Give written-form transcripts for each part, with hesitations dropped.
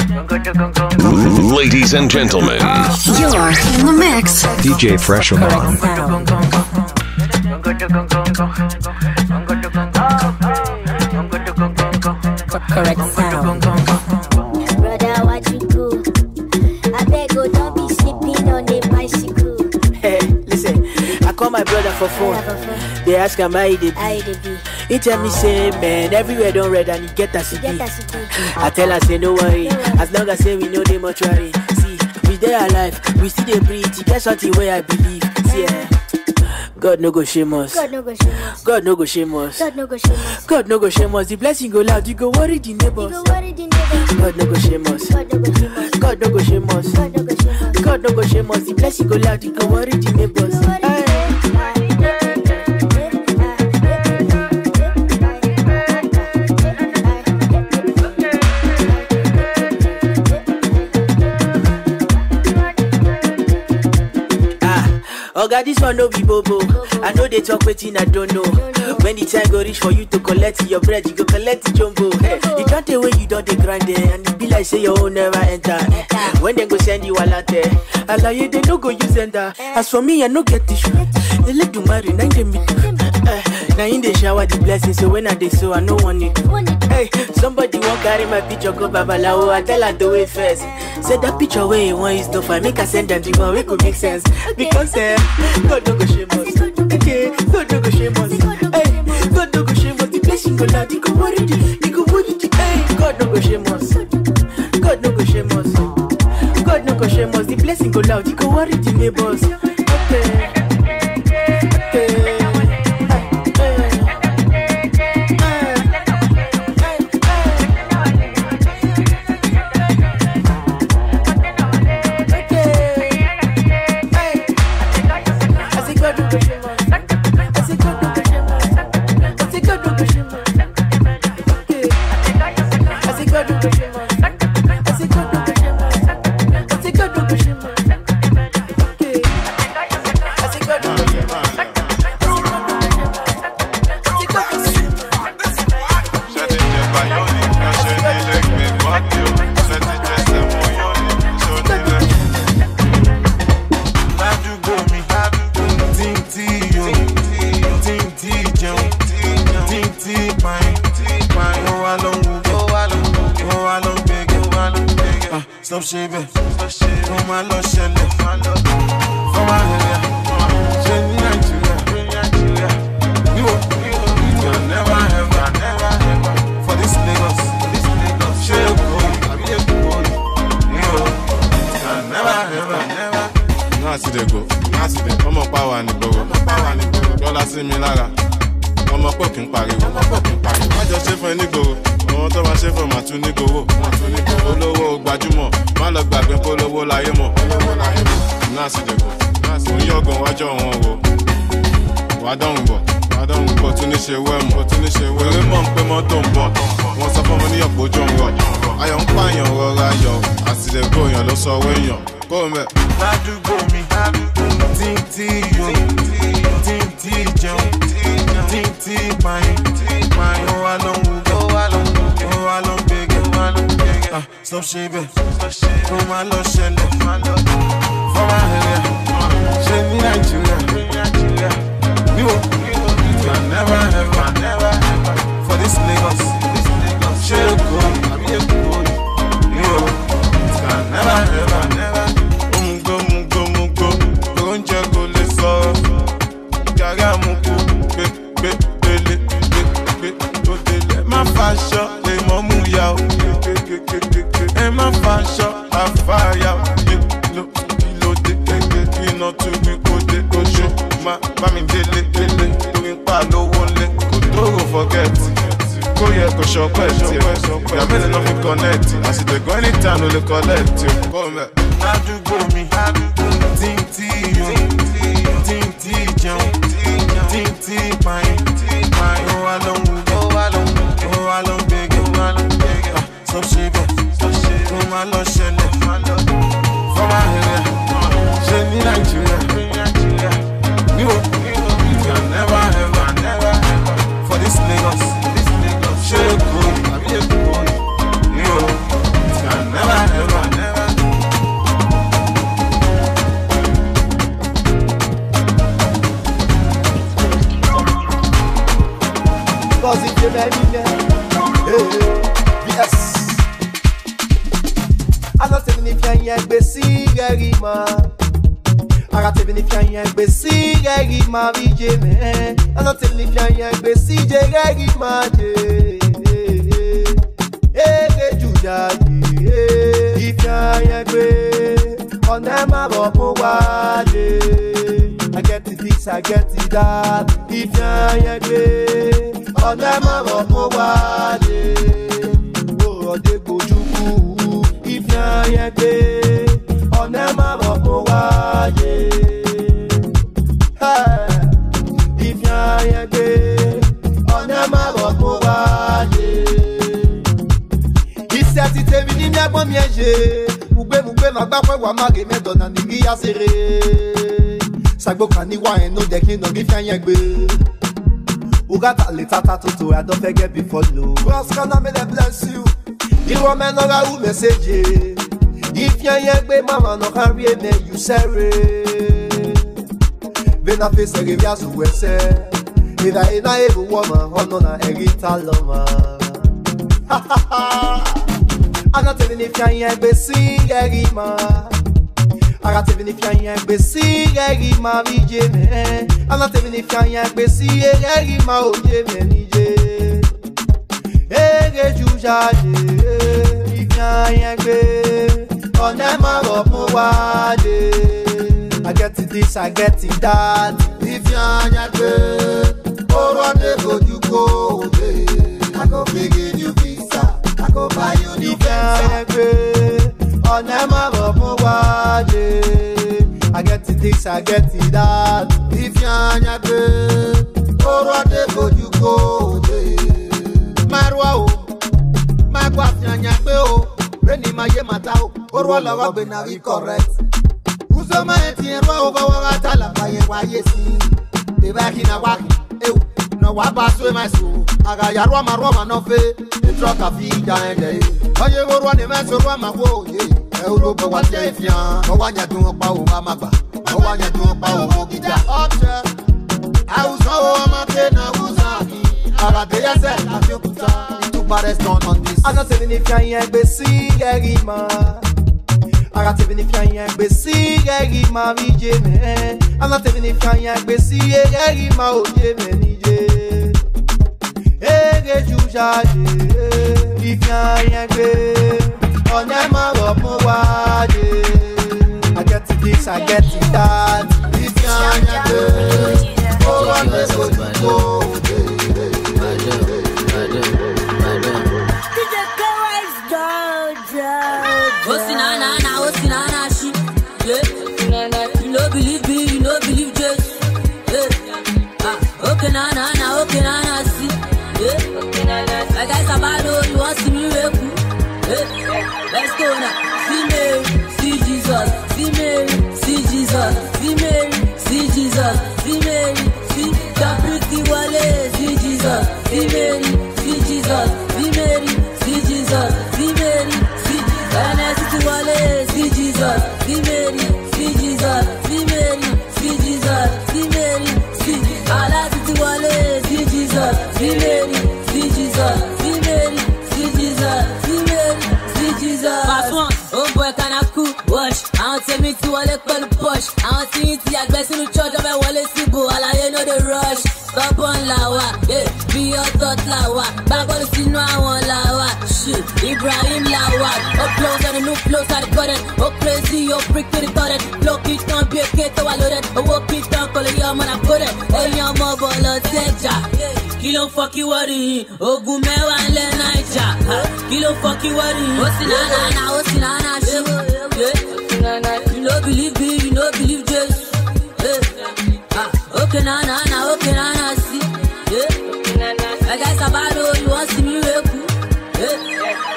Ladies and gentlemen, you're in the mix. DJ Fresh Oman. Correct sound. Brother, what you do? I beg you, don't be sleeping on the bicycle. Hey, listen, I call my brother for phone. They ask him how he dey be. He tell me say, man, everywhere don't red and he get a city. I tell her say no worry, as long as say we know the mortuary. See, we there alive, we still dey breathe. That's something where I believe. See, God no go shame us. God no go shame us. God no go shame us. God no go shame us. God no go shame us. The blessing go loud, you go worry the neighbors. You go worry the neighbors. God no go shame us. God no go shame us. God no go shame us. God no go shame us. God no go shame us. The blessing go loud, you go worry the neighbors. Oga, this one no be bobo. I know they talk wetin I don't know. When the time go reach for you to collect your bread, you go collect the jumbo. Hey, you can't tell when you don't dey grind there, and it be like say your own never enter. When they go send you a latte, alaye they no go use enter. As for me, I no get issue. They let you marry, now they me do. Now in the shower the blessing, so when I dey so I no want it. Hey, somebody won't carry my picture go babalawo. I tell her do it first. Say that picture where you want is to find. Make I send them the one we could make sense. Because God no go shame us. Okay, God no go shame us. Hey, God no go shame us. The blessing go loud, you go worry the, you go worry the. Hey, God no go shame us. God no go shame us. God no go shame us. The blessing go loud, you go worry the neighbors. Okay. Stop shaving, for my love, for my hair, Nigeria. You will never ever for this Lagos, share gold, never ever. Now see they go, come on power and go, dollar see me laga, come on poking party, I just shave for any go. Wọ́n tó máa ṣe fún màá tún ní gbowó olówó gbajúmọ̀ má lọ gbàgbé polówó láyé mọ̀ náà sì dẹ̀kọ̀ òun yọ̀gàn wájọ́ wọn wò wá dáhùn bọ̀ tún ní ṣe wẹ́mù eré mọ̀ ń pé mọ́tò ń bọ̀ wọ́n sọ fún mi ní ọ̀pọ̀ ojú ń rọ̀ ayọ̀ ń pààyàn rọra yọ̀ àsìlẹ̀kọ̀ èèyàn ló sọ owó èèyàn kó o mẹ́. ládùúgbò mi tí jẹun tí pààyàn wà lọ́wọ́. Stop shaving, for my love, for my hair, Nigeria. You will never ever for this Lagos, share gold, you will never ever. Mungo, don't you go let's go. Gaga mungo, my fashion, le momu yao. And my fashion, I fire. Kilo de not to be good. Go show my mammy daily. Doing palo one leg. Go forget. Go here, go shop. You're made nothing connect. I see they go anytime, will collect you. Come back. Now do go me. Ting, mine. Oh, alone, big. Stop shaving. For my love, for my hair, Nigeria. You will never ever for this Lagos, share gold, you will never Yes. Arate vinifian yen gbe sigari ma. Arate vinifian yen gbe sigari ma vije me. Arate vinifian yen gbe sigari ma je. Juja je. Ifian yen gbe onema bo wade. I get it this, I get it that. Ifian yen gbe onema bo wade. Oh de gojuku. Ifian yen gbe onema bo wade. Ifian yen gbe onema bo wade. Isi te vini mi agbon mi eje. Mugbe ma gba pe wa mage me dona ni ri asere. Sagbo kan ni wa en no de kin no Ifian yen gbe. Ugata le tata toto I don't forget before low. Cross can I may bless you. You want me no ga u message. Ifian yen gbe mama no can re me you say. Vena face e via su wese. Ida ina ebu woman hono na erita loma. Ha ha ha. Arate vinifian yen gbe sigari ma. Arate vinifian yen gbe sigari ma vije me. Arate vinifian yen gbe sigari ma oje me nije. Ege juja je. Ifian yen gbe onema bo wade. I get it this, I get it that. Ifian yen gbe oro de go you go. I go begin you visa. I go buy you new visa. Onema bo wade. I get it this, I get it that. Ifian yen gbe oro de go you go. Marwa o, magwa Ifian yen gbe o. Reni ma ye mata o, oro lowo gbe na we correct. Uzo ma eti enwa over wa tala pa ye wa yesi. E ba ki na wa e no wa ba so my soul. Aga ya roma no fe. The truck a feed down there. Oye go run the man so roma wo ye. Euro bo wa je Ifian. O wa nya dun opa o ma magba. O wa nya dun opa o gida. Option. I was so ma ke na uzaki. Aga de ya se a fi okuta. Itu bares don on this. Arate vinifian yen gbe sigari ma. Arate vinifian yen gbe sigari ma vije me. Arate vinifian yen gbe sigari ma oje me nije. Ege juja je. Ifian yen gbe onema bo wade. I get it this, I get it that. Ifian yen gbe oro de go. You no believe me, you no believe Jesus. Okay, okay, see. I guess about all you want to see me miracle. Let's go now. See Mary, see Jesus. See Mary, see Jesus. See Mary, see Jesus. See Mary, see the pretty wale. See Jesus. See Mary, see Jesus. See Mary, see Jesus. See Mary, see the wale. See Jesus. See Mary, see Jesus. See Mary, see Jesus. See Mary, see Allah. See wale. See Jesus. See Mary, see Jesus. See Mary, see Jesus. See Mary, see Jesus. Pass one. Oh boy, can I cook? Watch. I want to meet you all the push. I want to eat the best in the church of a wale sibo. Allah, you know the rush. Stop on lawa, yeah. Be your thought lawa. Back on the scene, no I want lawa. Shit, Ibrahim lawa. Up close and the new close at the current. Oh crazy, oh freak to the current. Block it down, be a kid to wallow it. Oh walk it down, call it your man, I put it. Hey, your mobile, teja. Kilo fuck you, what in? Oh, gume one le naija. Kilo fuck you, what in? Oh, sinana, shit. You no believe me, you no believe Jesus. Okay, okay, see. I guess about all you want to see me miracle.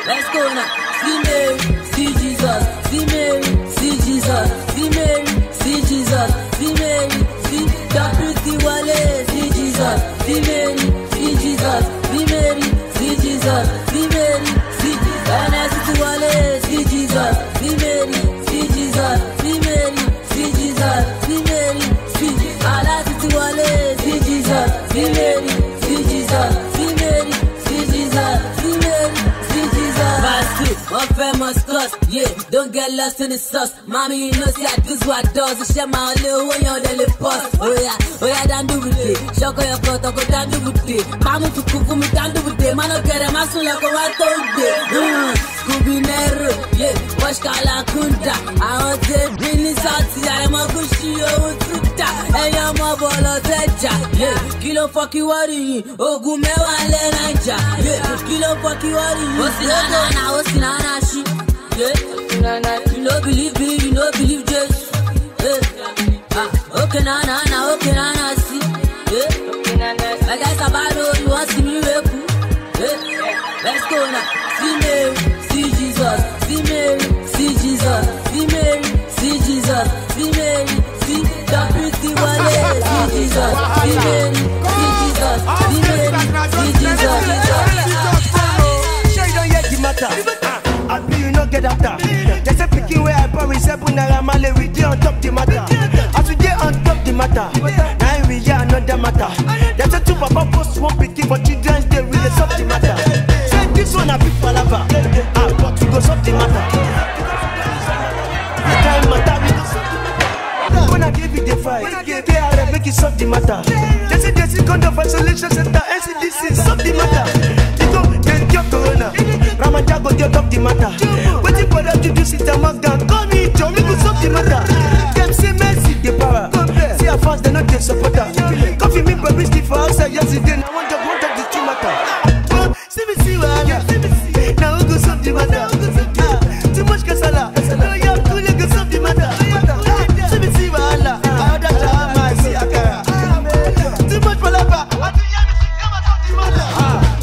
Let's go now. See Mary, see Jesus. See Mary, see Jesus. See Mary, see Jesus. See Mary, see the pretty wale. See Jesus. See Mary, see Jesus. See Mary, see Jesus. See Mary, see the wale. See Jesus. See Mary, see Jesus. See Mary, see Jesus. See Mary, see Allah. See wale. See Jesus. See Mary, see Jesus. See Mary, must cost. Yeah, don't get lost in the sauce. Mommy, you know, see, I do what does. I share my little when you're the lip post. Oh, yeah, down do with it. Shock your cut, I'll go down do with it. Mama to cook for me, down do with it. Man, I'll get a mass like a white toad. Scooby Nero, yeah, wash Kala Kunta. I want to bring this out to I'm a Gucci, oh, Tuta. And I'm a ball of Teja. Yeah, kilo fuck you, what you? Oh, Gumewa Lenanja. Yeah, kilo fuck you, what you? What's in Anna, she? Yeah, you know, believe me, you know, believe Jesus. Yeah, okay, Nana, see. Yeah, like I said, you want to see me, yeah, let's go now. See Mary, see Jesus. See Mary, see Jesus. See Mary, see Jesus. See Mary, see the pretty one. See Jesus. See Mary, see Jesus. See Mary, see Jesus. Sure you don't yet the matter. I feel you not get after. There's a picking where I promise I put a male with you on top the matter. As we get on top the matter, now we are another matter. There's a two papa post one picking for children's day with the subject matter. This one a big palava. But we go solve the matter. The time matter we go solve the matter. When I give you the fight, they are make it solve the matter. There's a kind of isolation center. NCDC solve the matter. You go get your corona. Ramanja go get up the matter. Waiting for them to do sit and mark down. Call me John, we go solve the matter. Them say Messi the power. See our fans they not the supporter. Coffee me baby stiff for outside yesterday. I want to the true matter. See me see wahala. Now who go solve the matter? Too much kasala. Now you have to let go solve the matter. See me see wahala. I order jama, see akara. Too much palava. I think you should come and solve the matter.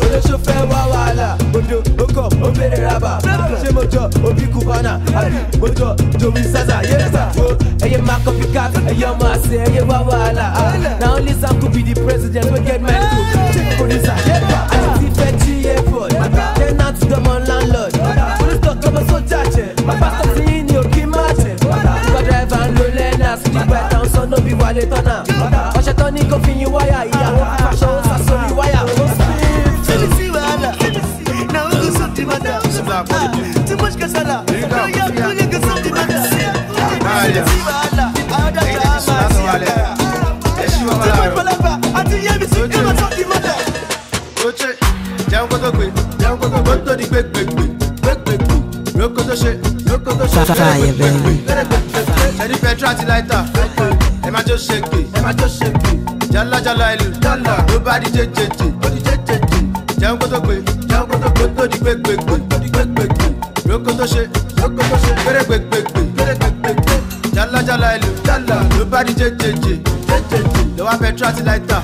Olo chauffeur wahala. Odo, oko, obere raba. Shemojo, obi kubana. Mojo, Joey Saza, yes sir. Hey, mark up your cat. Hey, your man say, hey, wahala. Now only Sam could be the president. We get men to check producer. Tenant to them on landlord. Police talk about so judge. My pastor saying you keep matching. Go drive and low learners. Sleep right down so no be wallet on her. Watch a Tony coffee you wire. Yeah, I show us so you wire. Let me see wahala. Now we go something matter. Too much kasala. Now you have to go something matter. Let me see wahala. I order jama. Too much palava. I think you should come and solve the matter. Fire, baby. Any petrati lighter, Emma just shake it, Jalla Jalla Jalla, nobody JJJ, Jango to quick, to the quick, Roko to shake, very quick, Jalla Jalla, nobody JJJ, the one petrati lighter,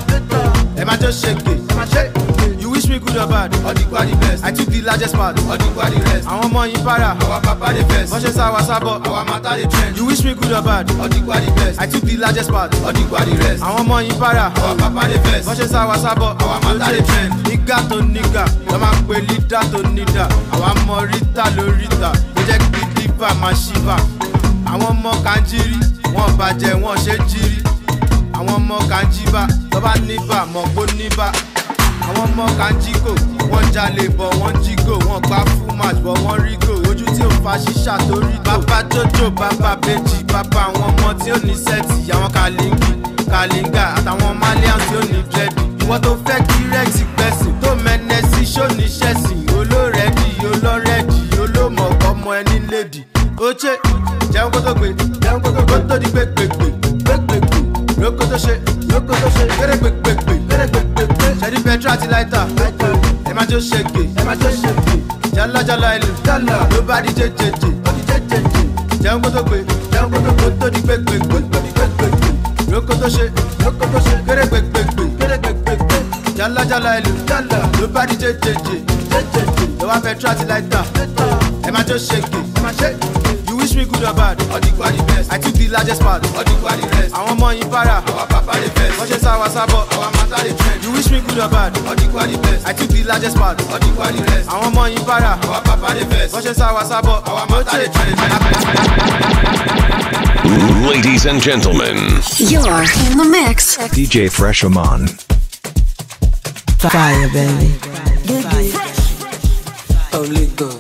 Emma just shake it, You wish me good or bad, or the quality best. I took the largest part, or the quality rest. I want more in para, our papa the best. Watches our sabo, our matter the trend. You wish me good or bad, or the quality best. I took the largest part, or the quality rest. I want more in para, our papa the best. Watches our sabo, our matter the trend. Nigga to nigga, the man we leader to leader. I want more Rita Lorita, project the diva, my shiva. I want more kanjiri, one baje, one shejiri. I want more kanjiba, toba niba, more boniba. Àwọn ọmọ kanjiko, wọ́n jalè bọ̀ wọ́n jígò, wọ́n gbá full match bọ̀ wọ́n rígò, ojú tí ò fa ṣíṣà tó rí gò. Bàbá Jojo, bàbá Bèjì, bàbá àwọn ọmọ tí ó ní sẹ́ẹ̀tì, àwọn Kalinga àtàwọn Malian tí ó ní blẹ́dì. Ìwọ́n tó fẹ́ kí Rex gbẹ̀sìn, tó mẹ́nẹ́sì ṣóní ṣẹ̀sìn, olórẹ́dì, olórẹ́dì, olómọ̀ọ́kọ́ ọmọ ẹni lédì. Oche, jẹun kó tó gbé, kó tó di gbégbégbé, lóko tó ṣe, gbégbégbé. Shady petrati lighter, Emma just shake it, Jalla Jalla, nobody JJJ, Jango to quick, to the quick, Roko to shake, Jalla Jalla, nobody JJJ, the one petrati lighter, Emma just shake it, You wish me good or bad, or the quality best. I took the largest part, or the quality rest. I want more in para, our papa the best. Watches our sabo, our matter the trend. You wish me good or bad, or the quality best. I took the largest part, or the quality rest. I want more in para, our papa the best. Watches our sabo, our matter the trend. Ladies and gentlemen, you're in the mix. DJ Fresh Oman. Fire, baby. Only go.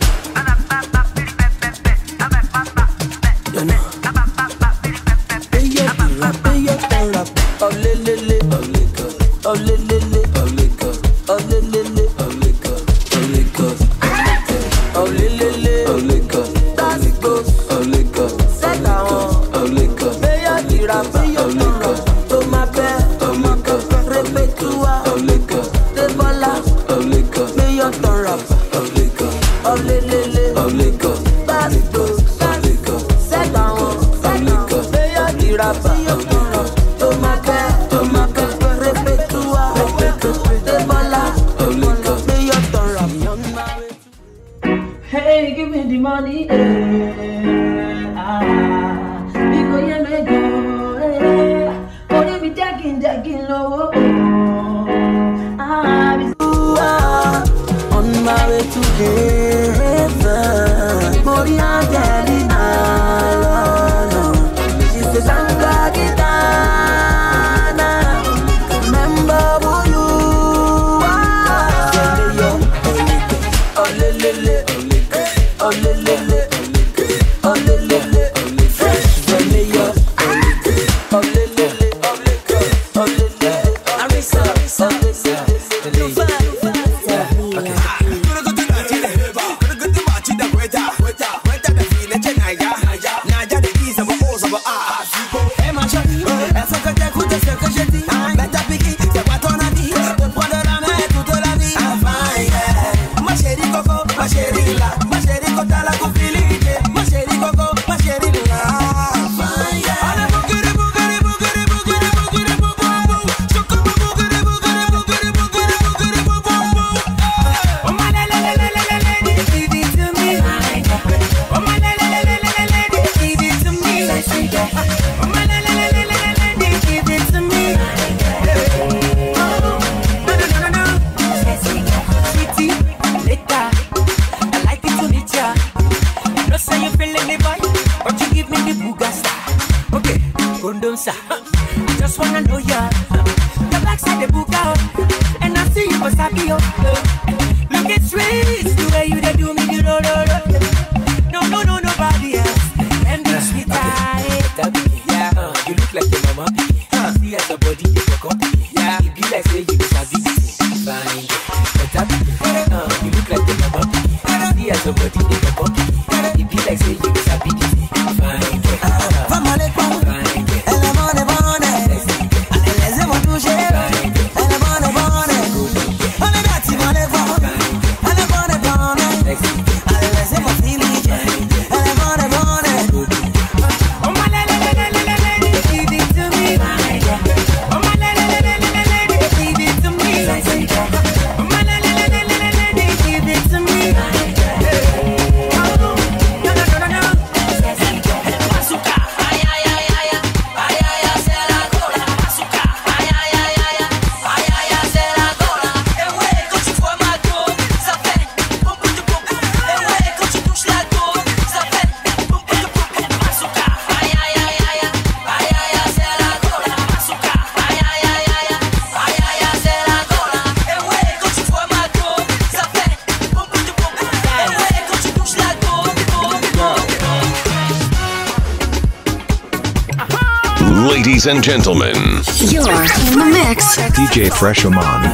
Ladies and gentlemen, you're in the mix. DJ Fresh Oman.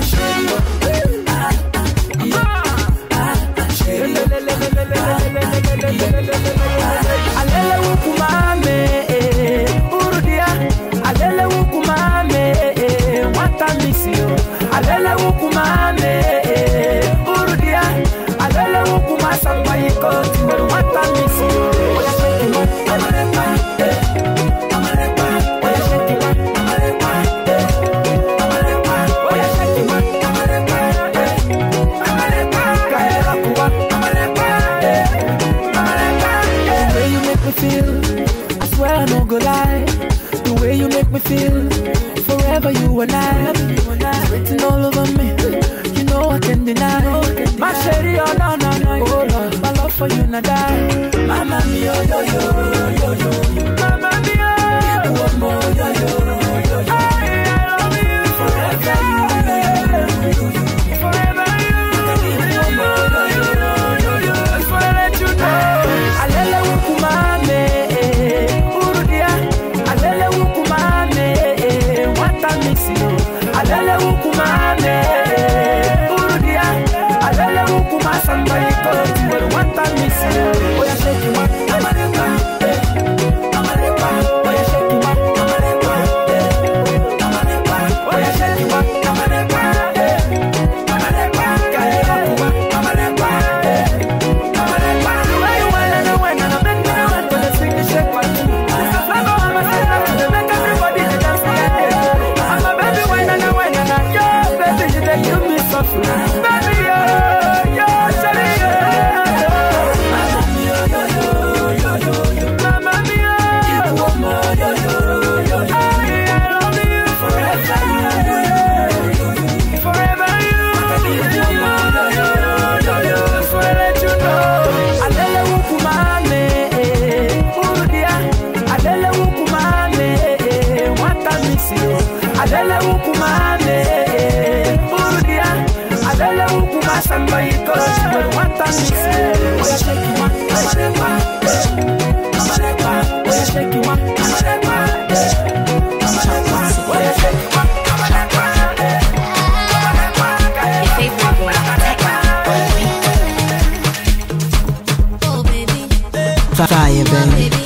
Forever you and I, it's written all over me. You know I can't deny. My shady, oh no, no, no. Oh Lord, my love for you not die. Mama mia, yo, yo, yo, yo. Mama mia, give me one more, yo, yo, yo, yo. I love you forever. Forever you. Give me one more, yo, yo, yo, yo. Just wanna let you know. Alele wukumame, urudia. Alele wukumame, wata mixio. Alele wukumame, urudia. Alele wukuma somebody go to wata mixio. Oh yeah, shake it. Fire, baby.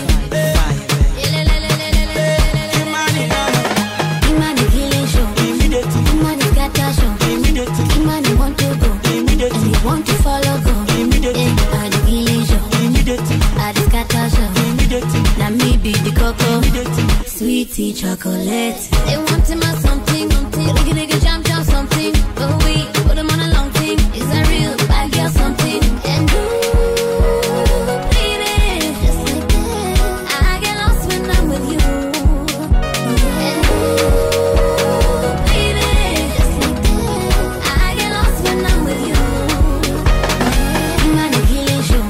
Sweetie chocolate. They wanting my something. Nigga jump down something. But we put them on a long thing. Is that real? Bad girl something. And baby, just like that. I get lost when I'm with you. And baby, just like that. I get lost when I'm with you. Imani killing show.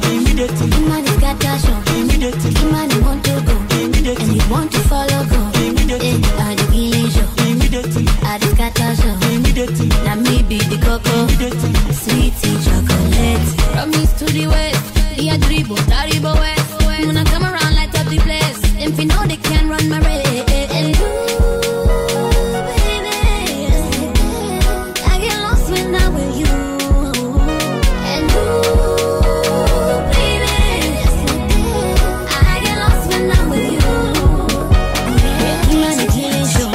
Imani scatter show. Imani want to go. And you want to follow go. Now me be the cocoa, sweetie chocolate. From east to the west, the Adribo, Taribo west. When I come around, light up the place. If you know they can run my race. And baby, I get lost when I'm with you. And baby, I get lost when I'm with you. You want to kill it, show.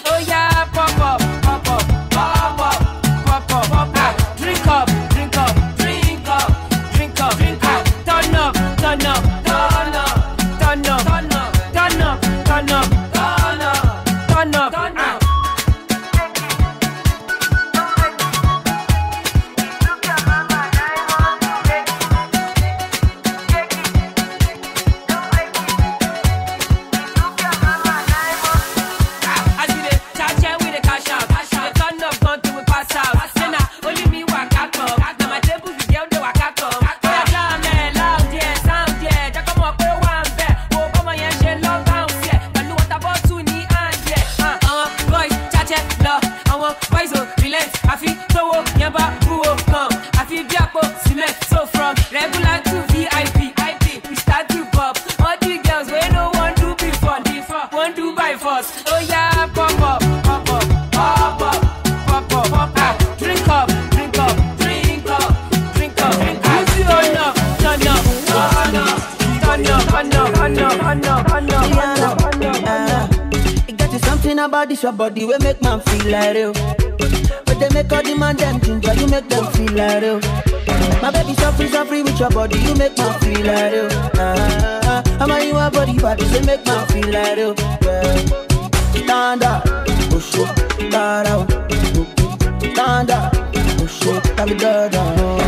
Oh yeah, pop up, pop up, pop up, pop up, pop up. Drink up, drink up, drink up, drink up, drink up. Turn up, turn up, turn up, turn up, turn up, turn up, turn up, turn up, turn up, turn up. Oh yeah, pop up, pop up, pop up, pop up, pop up. Drink up, drink up, drink up, drink up, drink up. Turn up, turn up, turn up, turn up, turn up, turn up, turn up, turn up, turn up. It got you something about this your body we make man feel like real. But they make all the man them ginger, you make them feel like real. My baby so free with your body, you make man feel like real. I'm a you a body body, they make man feel like real. Stand up, push it, start out. Stand up, push it, have it down.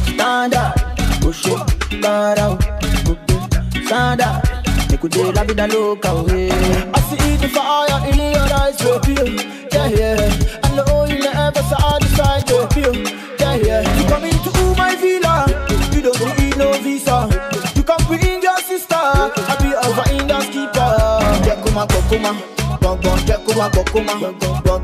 Stand up, push it, start out. Stand up, make we do la vida loca. I see the fire in your eyes, baby. Yeah, yeah. I know you never saw the side, baby. Yeah, yeah. You come into my villa, you don't need no visa. You can bring your sister, I'll be over in the skipper. Yeah, come on, come on. Bon, check come on, come on. Bon,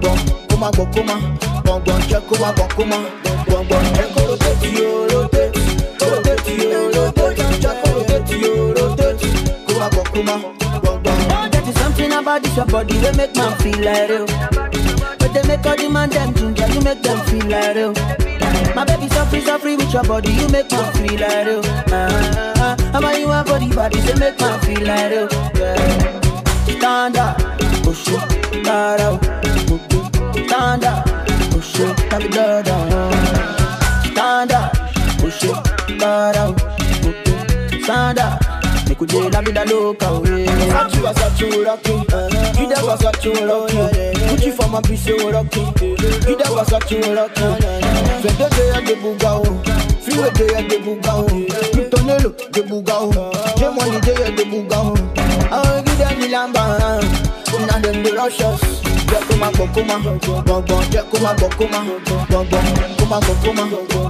come on, come on. Bon, check come on, come on. Bon, check rotate you, rotate. Rotate you, rotate. Check rotate you, rotate. Come on. That is something about this your body, they make man feel like real. But they make all the man them ginger, you make them feel like real. My baby so free with your body, you make man feel like real. I'm a you a body, they make man feel like real. Stand up, push it, start out. Stand up, push it, have it down. Stand up, push it, start out. Stand up, make we do la vida loca. Sachu rocking, you never sachu rocking. Gucci for my piece rocking, you never sachu rocking. Fede de bugao, Freeway day at the Bugao. Tutonelo, the Bugao. J-Money day at the Bugao. I'll give them the lamba. Now them the rushes. Jakuma Bokuma, Bonbon, Jakuma Bokuma, Bonbon, Kuma Bokuma,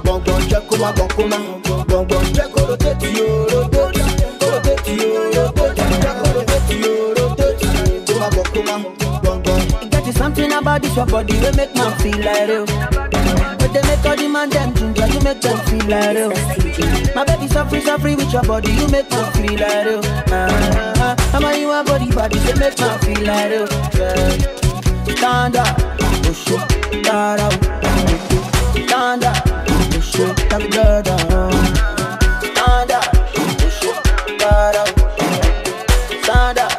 Bonbon, Jakuma Bokuma, Bonbon, Jako rotate you, rotate you, Kuma Bokuma, Bonbon. It got you something about this your body, we make man feel like real. But they make all the man them ginger, you make them feel like real. My baby so free with your body, you make man feel like real. I'm a you a body, they make man feel like real. Stand up, push it, stand up, stand up, push it, tap it down. Stand up, push it, stand up, stand up,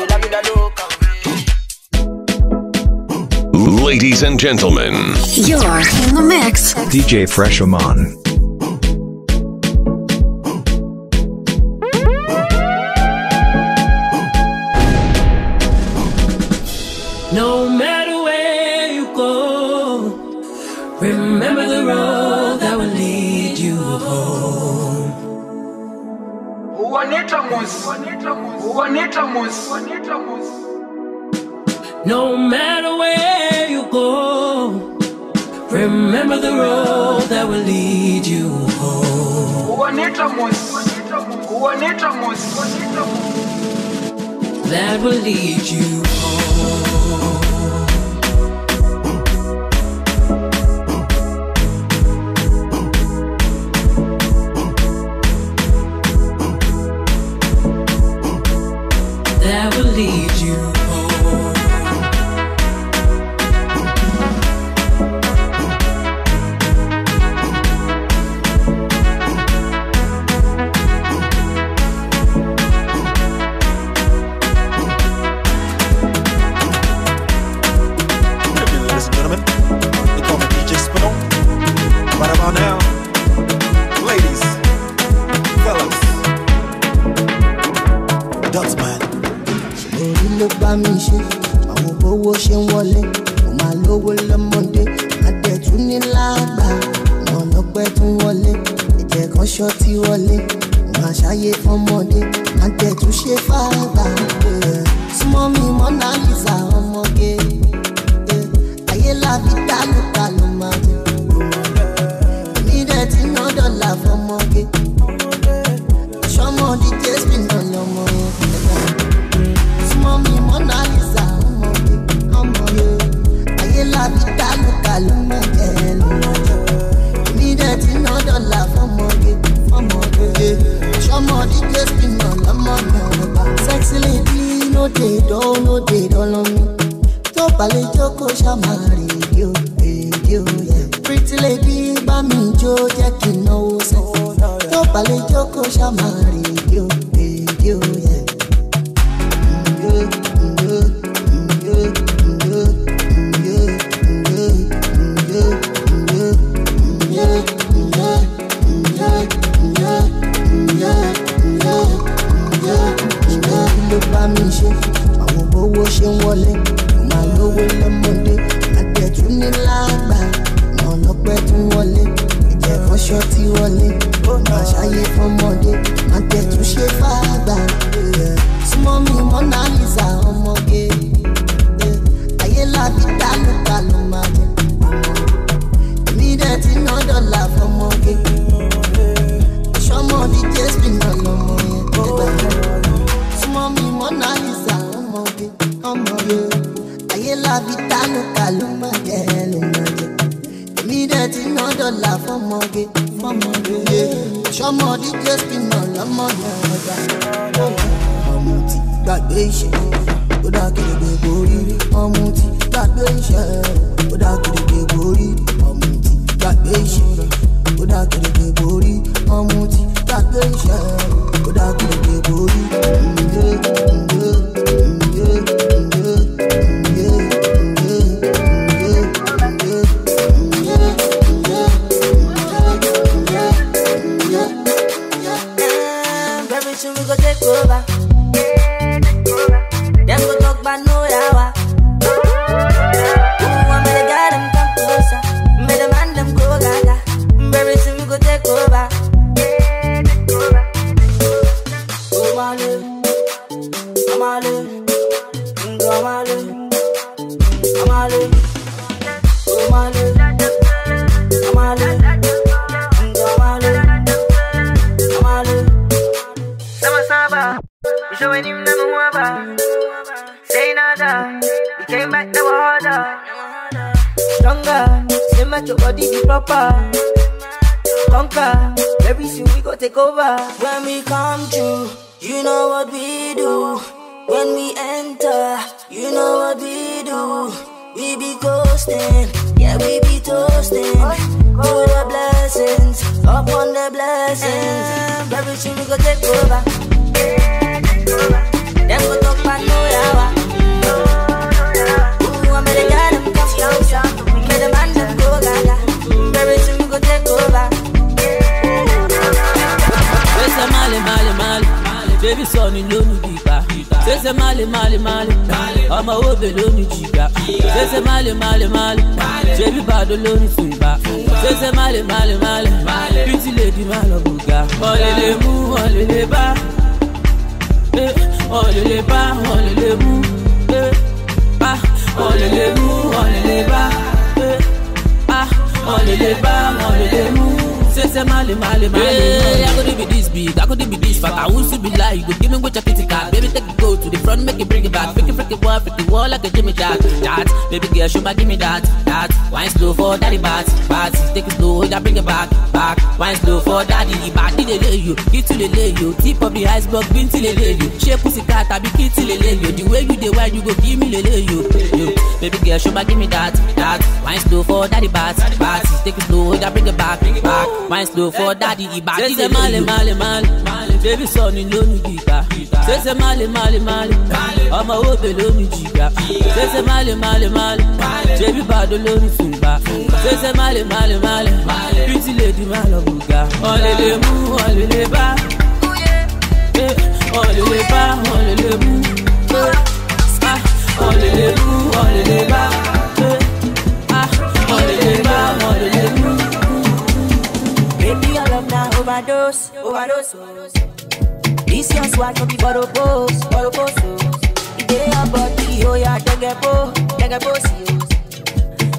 la vida loca. Ladies and gentlemen, you're in the mix. DJ Fresh Oman. No matter where you go, remember the road that will lead you home. No matter where you go, remember the road that will lead you home. That will lead you home. That will lead you home. Ladies and gentlemen, they call me DJ Spinel. Right about now, ladies, fellas, Dubsman. Orí ló bá mi ṣe, àwọn owó ṣe ń wọlé, mo máa lówó lọ́mọdé, àdẹ̀tún ní lágbà, àwọn ọlọ́pẹ́ tún wọlé, ẹ̀jẹ̀ kan ṣọ́ọ̀tì wọlé, mo máa ṣàyè fọ́mọdé, àdẹ̀tún ṣe fàgbà. Súnmọ́ mi Mona Lisa ọmọge, ayé láfi dálùkà ló máa jẹ, èmi dẹ̀ ti ná dọ́là fọ́mọge, ṣọ́mọ DJ Spinel lọ́mọ yẹn. Mommy Mona Lisa, ọmọye, ayé la fi dálùkàlù mẹ́jẹ̀ẹ́lú. Mi dẹ̀ ti ná dọ́là fọ́mọge, ṣọmọ DJ Spinel lọ́mọ náà. Sexy lady no dey dull on me. Tó balẹ̀ jókòó ṣàmà rédíò, yeah. Pretty lady bá mi jó jẹ́ kí n náwó sẹ́sì. Tó balẹ̀ jókòó ṣàmà rédíò, yeah. Ló bá mi ṣe, àwọn owó ṣe ń wọlé, mo máa lówó lọ́mọdé, àdẹ̀tún ní lágbà, àwọn ọlọ́pẹ́ tún wọlé, ẹ̀jẹ̀ kan ṣọ́ọ̀tì wọlé, máa ṣàyè fọ́mọdé, àdẹ̀tún ṣe fàgbà. Súnmọ́ mi Mona Lisa ọmọge, ayé láfi dálùkà ló máa jẹ, èmi dẹ̀ ti ná dọ́là fọ́mọge, ṣọmọ DJ Spinel lọ́mọ yẹn. Súnmọ́ mi Mona Lisa ọmọge, ayé láfi dálùkà ló máa jẹ, èmi dẹ̀ ti ná dọ́là fọ́mọge, ṣọmọ DJ Spinel lọ́mọ yẹn. Ọmọ tí gbàgbé iṣẹ́, ó dá kéde borí, ọmọ tí gbàgbé iṣẹ́, ó dá kéde borí, ọmọ tí gbàgbé iṣẹ́, ó dá kéde borí, ọmọ tí gbàgbé iṣẹ́, ó dá kéde borí. Very soon we go take over. Them go talk about no yawa. Ooh, I made a guy them come closer. Made a man them go gaga. Very soon we go take Showing him never more. Say nada, he came back never harder. Stronger, say make your body be proper. Conquer, very soon we go take over. When we come through, you know what we do. When we enter, you know what we do. We be coasting, yeah we be toasting. To the blessings, upon the blessings. Very soon we go take over. Them go talk about no yawa. Ooh, I made a guy them come down. Made a man them go gaga. Very soon we go take over. Say Mali, Mali, Mali. Baby son in Lonu Dipa. Say Mali, Mali, Mali. I'm a obe Lonu Dipa. Say Mali, Mali, Mali. Baby Bado Lonu Simba. Say Mali, Mali, Mali. Pretty lady Malabuga. Olele mu, olele ba. Olele ba, olele mu. Ah, olele mu, olele ba. Ah, olele ba, olele mu. Say Mali, Mali, Mali. Hey, I could be this big, I could be this fat. I used to be like, you go give me what your kitty cat. Baby, take it go to the front, make it bring it back. Freaky, freaky boy, freaky wall like a Jimmy Jack. That, baby girl, show me, give me that. That, wine slow for daddy bats. Bats, take it slow, yeah, bring it back. Back, wine slow for daddy. Body, they lay you, get to the lay you. Tip of the iceberg, bin till they lay you. Shape pussy cat, I be kid till they lay you. The way you the wine, you go give me the lay you. Baby girl, show me, give me that. That, wine slow for daddy bats. Bats, take it slow, yeah, bring it back. Back. Wine slow for daddy, Ibadi. Say Mali, Mali, Mali. Baby son in Lonu Dipa. Say Mali, Mali, Mali. I'm a obe Lonu Dipa. Say Mali, Mali, Mali. Baby Bado Lonu Simba. Say Mali, Mali, Mali. Pretty lady Malabuga. Olele mu, olele ba. Olele ba, olele mu. Olele mu, olele ba. Olele ba, olele mu. Baby, I love now overdose, overdose. This your swag no be borrow post, borrow post. Ide your body, oh yeah, dege po, see you.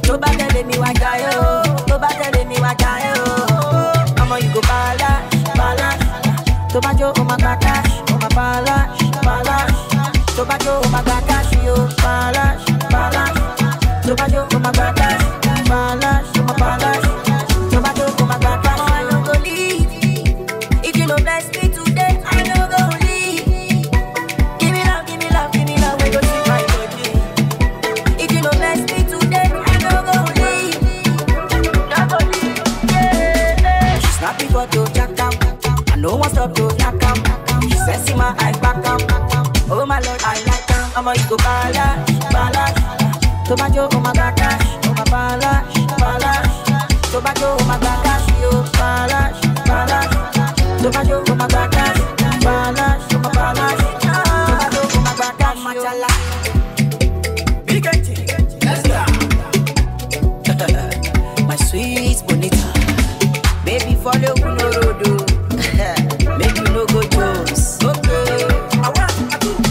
No bad tell me what I oh, no bad tell me what I oh. I'ma you go balash, balash. Tomato, oh my gosh, oh my balash, balash. Tomato, oh my gosh, yo, balash, balash. Tomato, oh my gosh, balash, oh my balash. Tomato, oh my gosh. No bless me today, I know go leave. Give me love, give me love, give me love, we go see my body. If you no bless me today, I know go leave. No go leave, yeah. She snappy for to jack down, I no one stop to knock down. She says see my eyes back down. Oh my Lord, I like them. I'ma you go balash, balash. Tomato, oh my gosh, oh my balash, balash. Tomato, oh my gosh, yo, balash, balash. Tomato, oh my gosh, balash, oh my balash. Tomato, oh my gosh, machala. Big let's go. My sweet bonita, baby follow no road, make you no go Jones. Okay,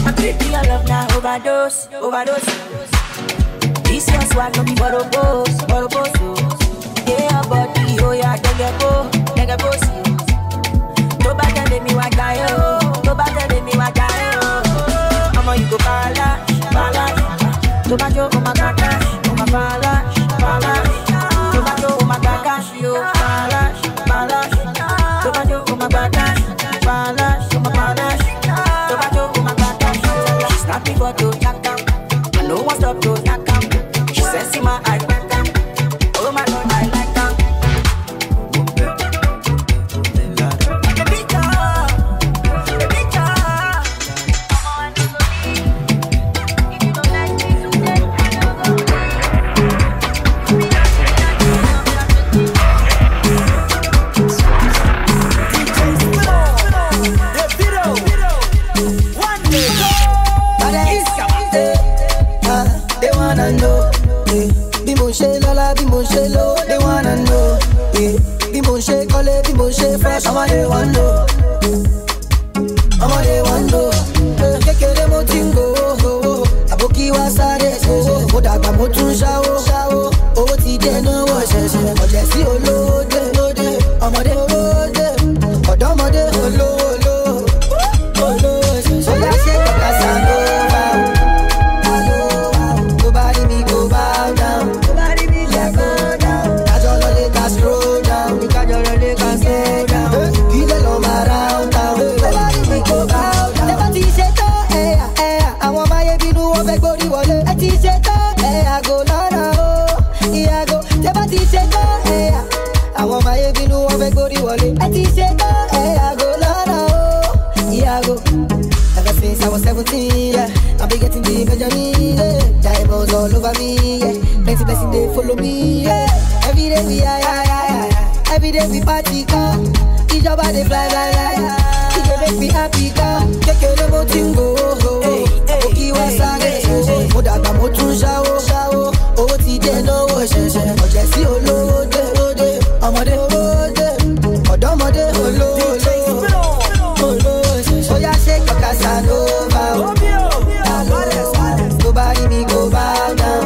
I baby I love now overdose, overdose. This your swag no be borrow post, borrow post. Yeah, body, oh yeah, dege po, see. No bad tell me what I oh, no bad tell me what I oh. I'ma you go balash, balash. Tomato, oh my gosh, oh my balash, balash. Tomato, oh my gosh, yo, balash, balash. Tomato, oh my gosh, balash, oh my balash. Tomato, oh my gosh. She snap me for to jack down, I know what's up to knock down. She says see my eyes back down. Oh my Lord, I like down. I'm on the one low. Kekere mo ting kí wá sáré ṣẹ̀ṣẹ̀. Mo dàgbà mo tún ṣáwó. Owó ti dé náwó ṣẹ̀ṣẹ̀. Ọ̀jẹ̀ sí olóde. Ọmọdé olóde. Ọ̀dọ́mọdé olóde. Ṣẹ̀ṣẹ̀. Ó yá ṣe kọ̀ọ̀kan sàlóbà. Tó bá rí mi kò bow down. Yeah, go down. Kájọ lọ lè ká slow down. Kájọ lọ lè ká slow down. Kílẹ̀ lọ máa round town. Tó bá rí mi kò bow down. Tẹ́ bá ti ṣe tán àwọn ọmọ ayé bínú wọn fẹ́ gbórí wọlé. Ẹ ti ṣe tán àgò lọ́nà o. Ìyàgò tẹ́ bá ti ṣe tán àwọn ọmọ ayé bínú wọn fẹ́ gbórí wọlé. Ẹ ti ṣe tán àgò lọ́nà o. Ìyàgò. Ever since I was 17, yeah, I've been getting the Benjamin, yeah. Diamonds all over me, yeah. Plenty blessings they follow me, yeah. Every day we every day we party, come. Each other they fly. It dey make me happy, come. Kékeré mo ti ń go, òkì wá sáré ṣẹ̀ṣẹ̀. Mo dàgbà mo tún ṣáwó. Owó ti dé náwó ṣẹ̀ṣẹ̀. Ọ̀jẹ̀ sí olóde. Ọmọdé olóde. Ọ̀dọ́mọdé olóde. Ó yá ṣe kọ̀ọ̀kan sàlóbà o. Tó bá rí mi kò bow down.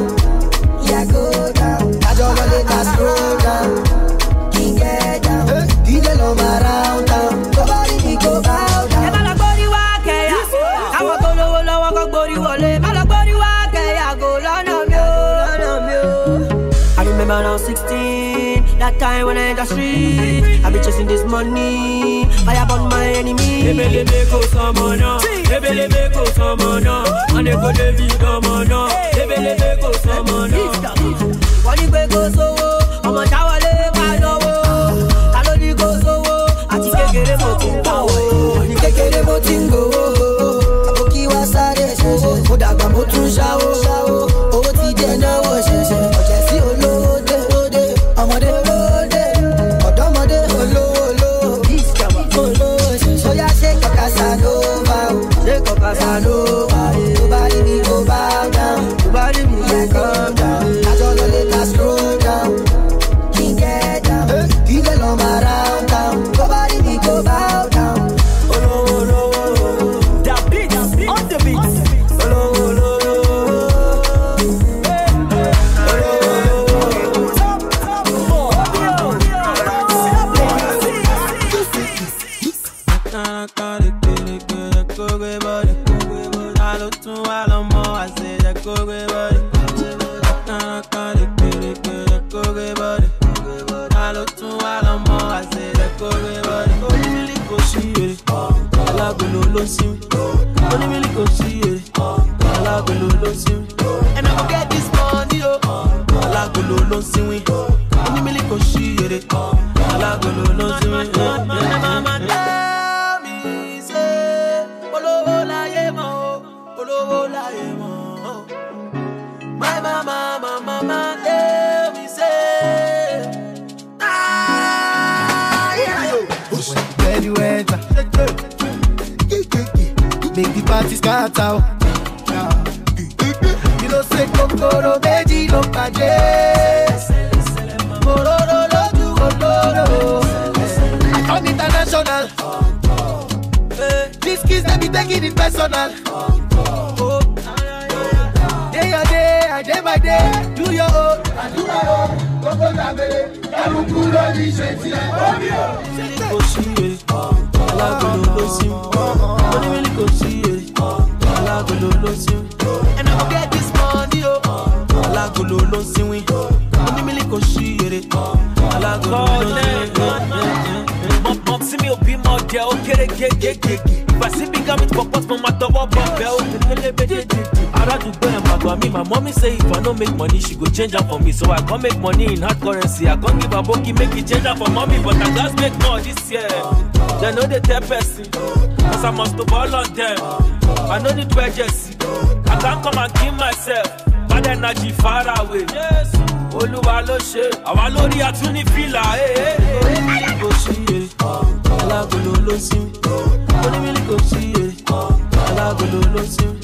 Yeah, go down. Kájọ wọlé ká slow down. Kí n get down. Dídé lọ máa round town. Tó bá rí mi kò bow down. Ẹ má lọ gbórí wá kẹ̀yà. Káwọn tó lówó lọ́wọ́ kó gbórí wọlé. Má lọ gbórí wá kẹ̀yà kò lọ́nà mi o. I remember now 16, that time when I enter street. I be chasing this money, fire burn my enemy. Ebelebe ko samana, ebelebe ko samana, ane ko devi gamana. Ebelebe ko samana. Wọ́n ní pé kó sówó, ọmọ táwọlé ká lọ́wọ́. Ta ló ní kó sówó, àti kékeré mo ti ń kàwé. Ní kékeré mo ti ń gbowó. Àbókí wá sáré ṣẹ̀ṣẹ̀. Mo dàgbà mo tún ṣáwó. Owó ti dé náwó ṣẹ̀ṣẹ̀. Ọ̀jẹ̀ sí olóde. Ọmọdé olóde. Ọ̀dọ́mọdé olóde. Ó yá ṣe kọ̀ọ̀kan sàlóbà o. Ṣe kọ̀ọ̀kan sàlóbà. Tó bá rí mi kò bow down. Tó bá rí mi yẹ calm down. Kájọ lọ lè ká slow down. Kí n get down. Kílẹ̀ lọ máa round town. Tó bá rí mi kò bow down. That beat on the beat. And I go get this money, oh. Alagolo lo siwin. Oni mili ko shire. Alagolo lo siwin. Mama tell me say, olowo láyé mọ́, olowo láyé mọ́. My mama tell me say, Where you enter, make the party scatter. You know say kokoro meji lo pàdé. Kororo lójú olóró. I come international. These kids they be taking it personal. Day your day, I day by day. Do your own, I do my own. Koko tabele, kaluku lo ni ṣe tiẹ̀. Ko shire. Alagolo lo siwin. Oni mili ko shire. Alagolo lo siwin. And I go get this money, oh. Alagolo lo siwin. Oni mili ko shire. Alagolo lo siwin. Mom, see me be more girl, get it. If I see big with purpose, mama double bell. I rather to burn me. My mommy say if I don't make money, she go change up for me. So I can't make money in hard currency. I can't give a bookie, make it change up for mommy. But I just make more this year. They know they tell person, cause I must ball on them. I know need urgency. I can't come and kill myself. Bad energy far away. Yes. Olúwa ló ṣe, àwa lórí àtúní fìlà. Kò ṣiyè, alágolo ló siwin. Oni mili ko shire. Alagolo lo siwin.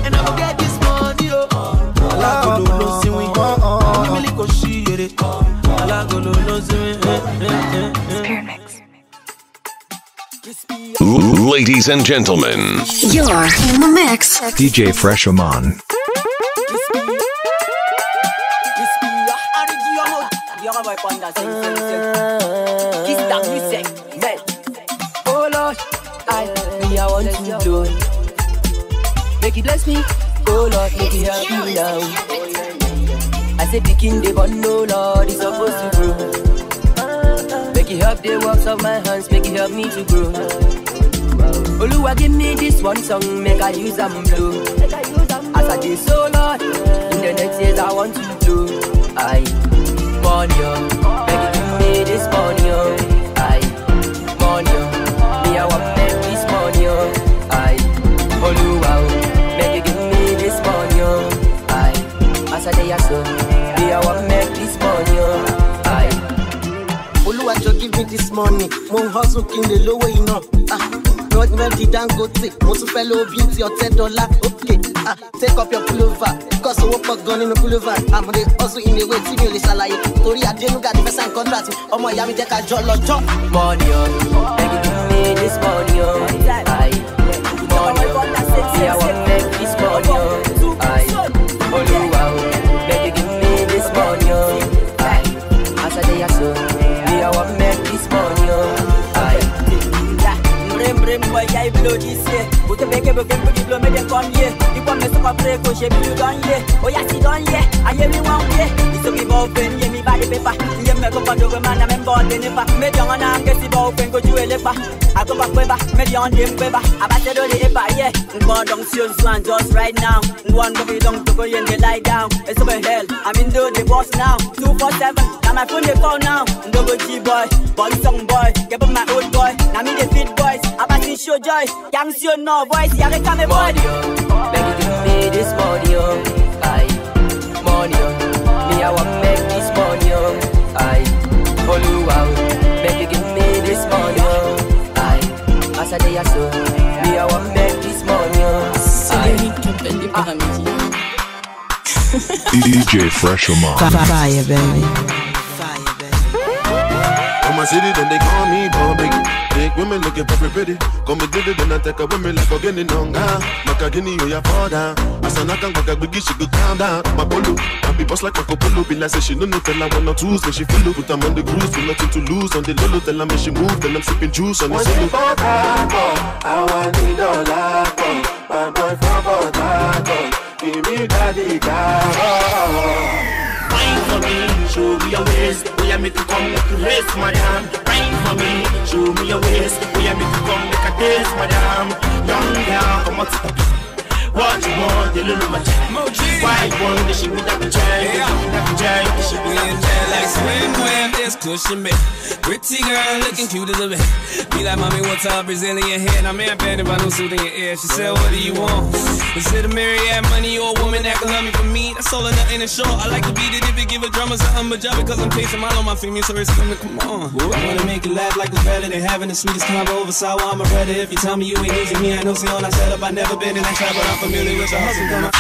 And I go get this money, oh. Alagolo lo siwin. Oni mili ko shire. Alagolo lo siwin. Ladies and gentlemen, You're in the mix. DJ Fresh Oman. boy Panda sing. Kiss that music, man. Oh Lord, I want to blow. Make it bless me. Oh Lord, make it help me now. I say picking the bun, no Lord, it's supposed to grow. Make it help the works of my hands, make it help me to grow. Oluwa give me this one song, make I use them blow. As I did so Lord, in the next years I want to blow. I money, make it give me this money. I money, me I want make this money. I Oluwa, make it give me this money. I as I did so, me I want make this money. I Oluwa just give me this money, mo hustle king the low way you know. God ready don't go take. Most fellow beauty or $10. Okay, take up your pullover. Cause I walk gun in the pullover. I'm also in the way to me. Shalaye. Tori I didn't got the first and contract. Oh my yami take a jollo jump. Money on, make it give me this money on. I money on, see I want make this money on. I Oluwa, make it give me this money on. I as I day so, me I want make this money on. Boy, I blow this year. Put a big blow, make them come here. You want me to break, go shape you down here. Oh, yes, you done here. I hear me one here. It's a big open, hear me by the paper. You make up a man, I'm born in the back. Made young and I'm getting open, go to a leper. I go back, made young them quiver. I batted on the epa, yeah. God don't see us one just right now. One go be done to go in the lie down. It's over hell. I'm in the boss now. 247. Now my phone they phone now. Double G boy, boy song boy. Get up my old boy. Now me the fit boys. Show joy, young show no voice, y'a come a body. Make it give me this money, I money, me I want make this money, I Oluwa, make it give me this money, I as I day so, me I want make this money, DJ Fresh Omar. Fire, baby. On my city, then they call me Bomb Biggie. Make women looking very pretty. Come and did it, then I take a women like forgetting on God. Makagini, you ya fall down. As I knock on Biggie, she go calm down. My polo, I be boss like Marco Polo. Be like, say she no tell her one or two, so she follow. Put them on the cruise, with nothing to lose. On the lolo, tell her me she move, then I'm sipping juice on the solo. I want it all out. My boy from Portago, give me daddy car. Wine for me, show me your waist. We are make you come make you race, madam. Wine for me, show me your waist. We are make you come make a taste, madam. Young girl, come on to the what you want, the little much. Why you want the shit without the chain? We in there like swim, this cushion, baby. Pretty girl looking cute as a baby. Be like, mommy, what's up, Brazilian hair? Now, man, bad if I no suit in your ear. She said, what do you want? Is it a myriad money or a woman that can love me for me? That's all or nothing in short. I like to beat it if it give a drummer something, but job because I'm chasing mine on my female, so it's coming, come on. I wanna make you laugh like it's better than having the sweetest combo over sour. I'm a brother. If you tell me you ain't using me, I know, see on I set up. I never been in that trap, but I'm familiar with your hustle. Come on.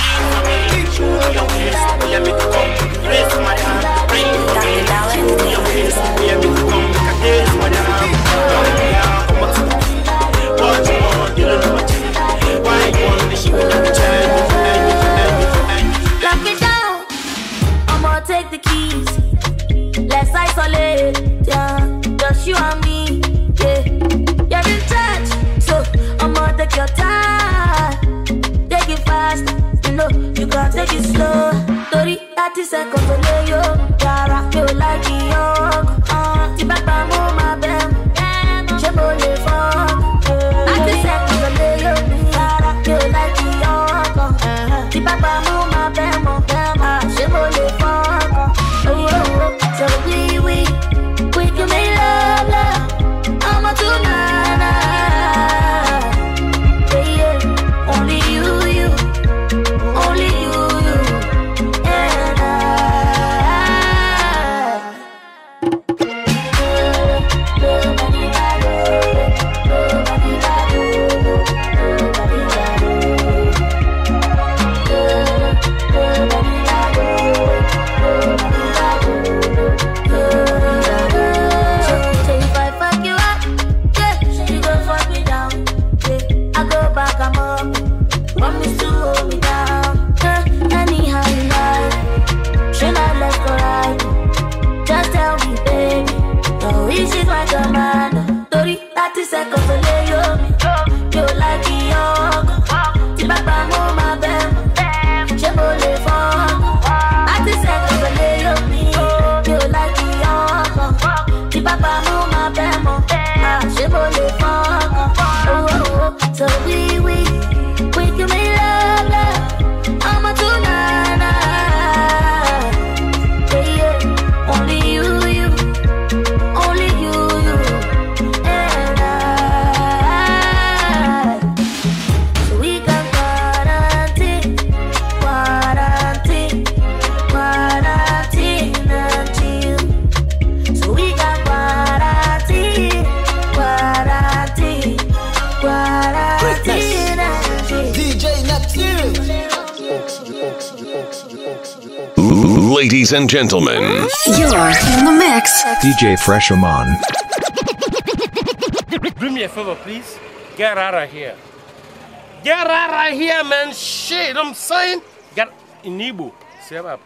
Show your waist, we are make you come raise my hand. Bring your waist, show your waist, we are make you come make a taste, madam. Come on to me. What you want, you don't know what you want. Why you want the shit without the chain? Lock it down, I'ma take the keys. Let's isolate, yeah. Just you and me, yeah. You're in charge, so I'ma take your time. Take it fast, you know, you can't take it slow. 30 seconds to lay you, Yara, you like it young. Tibaba mo my bem, Chemo le fun. 30 seconds to lay you, Yara, you like it young. Tibaba mo my bem, Chemo le fun. So we can make love, I'm a tonight. Only you, only you, and I. Ladies and gentlemen, You're in the mix. DJ Fresh Oman. Do me a favor, please. Get out of here. Get out of here, man. Shit, I'm saying. Get in Igbo. Say what,